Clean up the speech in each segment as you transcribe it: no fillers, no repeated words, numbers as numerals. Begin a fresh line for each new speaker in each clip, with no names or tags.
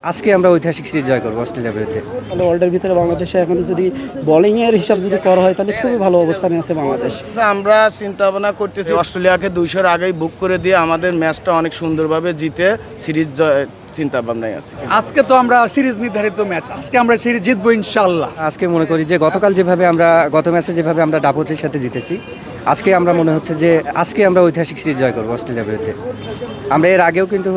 আজকে আমরা ঐতিহাসিক সিরিজ জয় করবো অস্ট্রেলিয়ার বিরুদ্ধে।
তাহলে ওয়ার্ল্ডের ভিতরে বাংলাদেশে এখন যদি বোলিংয়ের হিসাব যদি করা হয় তাহলে খুবই ভালো অবস্থানে আছে বাংলাদেশ।
আমরা চিন্তা ভাবনা করতেছি অস্ট্রেলিয়াকে 200-র আগেই বুক করে দিয়ে আমাদের ম্যাচটা অনেক সুন্দরভাবে জিতে সিরিজ চিন্তা ভাবনায় আছে।
আজকে তো আমরা সিরিজ নির্ধারিত ম্যাচ, আজকে আমরা সিরিজ জিতবো ইনশাল্লাহ।
আজকে মনে করি যে গতকাল যেভাবে আমরা গত ম্যাচে যেভাবে আমরা ডাবতের সাথে জিতেছি, আজকে আমরা মনে হচ্ছে যে আজকে আমরা ঐতিহাসিক সিরিজ জয় করবো অস্ট্রেলিয়ার বিরুদ্ধে। আমরা এর আগেও কিন্তু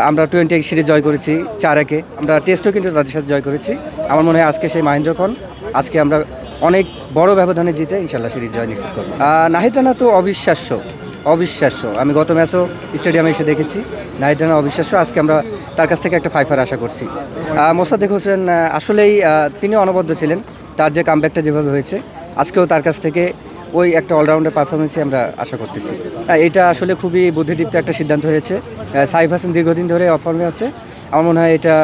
আমরা টোয়েন্টি সিরিজ জয় করেছি 4-1। আমরা টেস্টও কিন্তু তাদের সাথে জয় করেছি। আমার মনে হয় আজকে সেই মাহেন্দ্রক্ষণ আজকে আমরা অনেক বড় ব্যবধানে জিতে ইনশাল্লাহ সিরিজ জয় নিশ্চিত করবো। নাহিদ রানা তো অবিশ্বাস্য। আমি গত ম্যাচও স্টেডিয়ামে এসে দেখেছি নাহিদ রানা অবিশ্বাস্য। আজকে আমরা তার কাছ থেকে একটা ফাইফার আশা করছি। মোসাদ্দেক হোসেন আসলেই তিনি অনবদ্য ছিলেন, তার যে কামব্যাকটা যেভাবে হয়েছে আজকেও তার কাছ থেকে ওই একটা অলরাউন্ডার পারফরমেন্সই আমরা আশা করতেছি। এটা আসলে খুবই বুদ্ধিদীপ্ত একটা সিদ্ধান্ত হয়েছে। সাইফ হাসান দীর্ঘদিন ধরে অফর্মে আছে। আমার মনে হয় এটা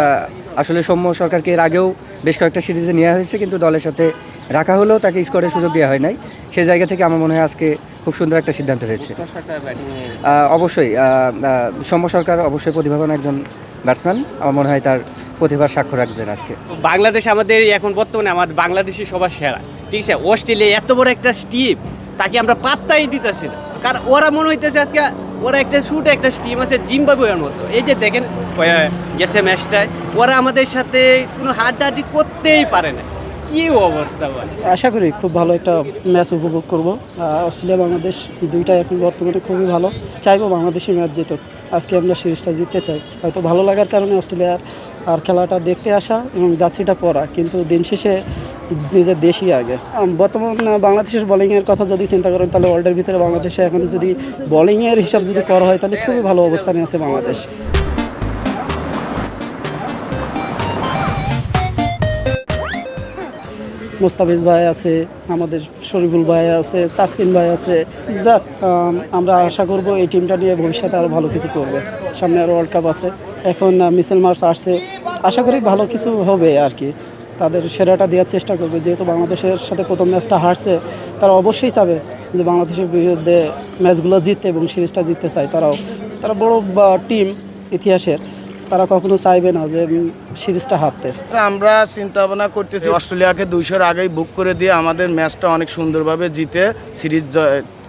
আসলে সৌম্য সরকারকে এর আগেও বেশ কয়েকটা সিরিজে নেওয়া হয়েছে, কিন্তু দলের সাথে রাখা হলেও তাকে স্কোরের সুযোগ দেওয়া হয় নাই। সেই জায়গা থেকে আমার মনে হয় আজকে খুব সুন্দর একটা সিদ্ধান্ত হয়েছে। অবশ্যই সৌম্য সরকার অবশ্যই প্রতিভাবান একজন ব্যাটসম্যান। আমার মনে হয় তার প্রতিভার স্বাক্ষর রাখবেন আজকে।
বাংলাদেশ আমাদের এখন বর্তমানে আমাদের বাংলাদেশই সবার সেরা, ঠিক আছে। অস্ট্রেলিয়া এত বড় একটা টিম, তাকে আমরা পাত্তাই দিতেছি না, কারণ ওরা মনে হইতেছে আজকে ওরা একটা একটা টিম আছে জিম্বাবুয়ের মতো। এই যে দেখেন গেছে ম্যাচটায় ওরা আমাদের সাথে কোনো হাড্ডাহাড্ডি করতেই পারে না। কি অবস্থা বলে,
আশা করি খুব ভালো একটা ম্যাচ উপভোগ করব। অস্ট্রেলিয়া বাংলাদেশ দুইটা এখন বর্তমানে খুবই ভালো। চাইবো বাংলাদেশি ম্যাচ জিতুক। আজকে আমরা সিরিজটা জিততে চাই। হয়তো ভালো লাগার কারণে অস্ট্রেলিয়ার আর খেলাটা দেখতে আসা এবং জার্সিটা পরা, কিন্তু দিন শেষে নিজের দেশই আগে। বর্তমান বাংলাদেশের বোলিংয়ের কথা যদি চিন্তা করেন তাহলে ওয়ার্ল্ডের ভিতরে বাংলাদেশে এখন যদি বোলিংয়ের হিসাব যদি করা হয় তাহলে খুবই ভালো অবস্থানে আছে বাংলাদেশ। মোস্তাফিজ ভাই আছে, আমাদের শরীফুল ভাই আছে, তাসকিন ভাই আছে। যাক, আমরা আশা করব এই টিমটা নিয়ে ভবিষ্যতে আরও ভালো কিছু করবে। সামনে আরও ওয়ার্ল্ড কাপ আছে, এখন মিচেল মার্শ আসছে। আশা করি ভালো কিছু হবে আর কি। তাদের সেরাটা দেওয়ার চেষ্টা করবে, যেহেতু বাংলাদেশের সাথে প্রথম ম্যাচটা হারছে। তারা অবশ্যই চাবে যে বাংলাদেশের বিরুদ্ধে ম্যাচগুলো জিততে এবং সিরিজটা জিততে চায়। তারা বড় টিম ইতিহাসের, তারা কখনো চাইবে না যে সিরিজটা হারতে।
আমরা চিন্তা ভাবনা করতেছি অস্ট্রেলিয়াকে 200-র আগেই বুক করে দিয়ে আমাদের ম্যাচটা অনেক সুন্দরভাবে জিতে সিরিজ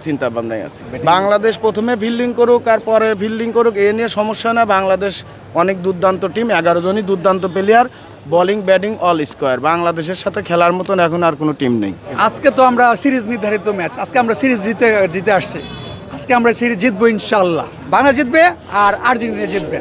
চিন্তা ভাবনায় আছে। বাংলাদেশ প্রথমে ফিল্ডিং করুক আর পরে ফিল্ডিং করুক, এ নিয়ে সমস্যা না। বাংলাদেশ অনেক দুর্দান্ত টিম, 11 জনই দুর্দান্ত player, bowling batting all square. বাংলাদেশের সাথে খেলার মতন এখন আর কোনো টিম নেই।
আজকে তো আমরা সিরিজ নির্ধারিত ম্যাচ, আজকে আমরা সিরিজ জিতে আসছি। আজকে আমরা সিরিজ জিতবো ইনশাল্লাহ। বাংলা জিতবে আর আর্জেন্টিনা জিতবে।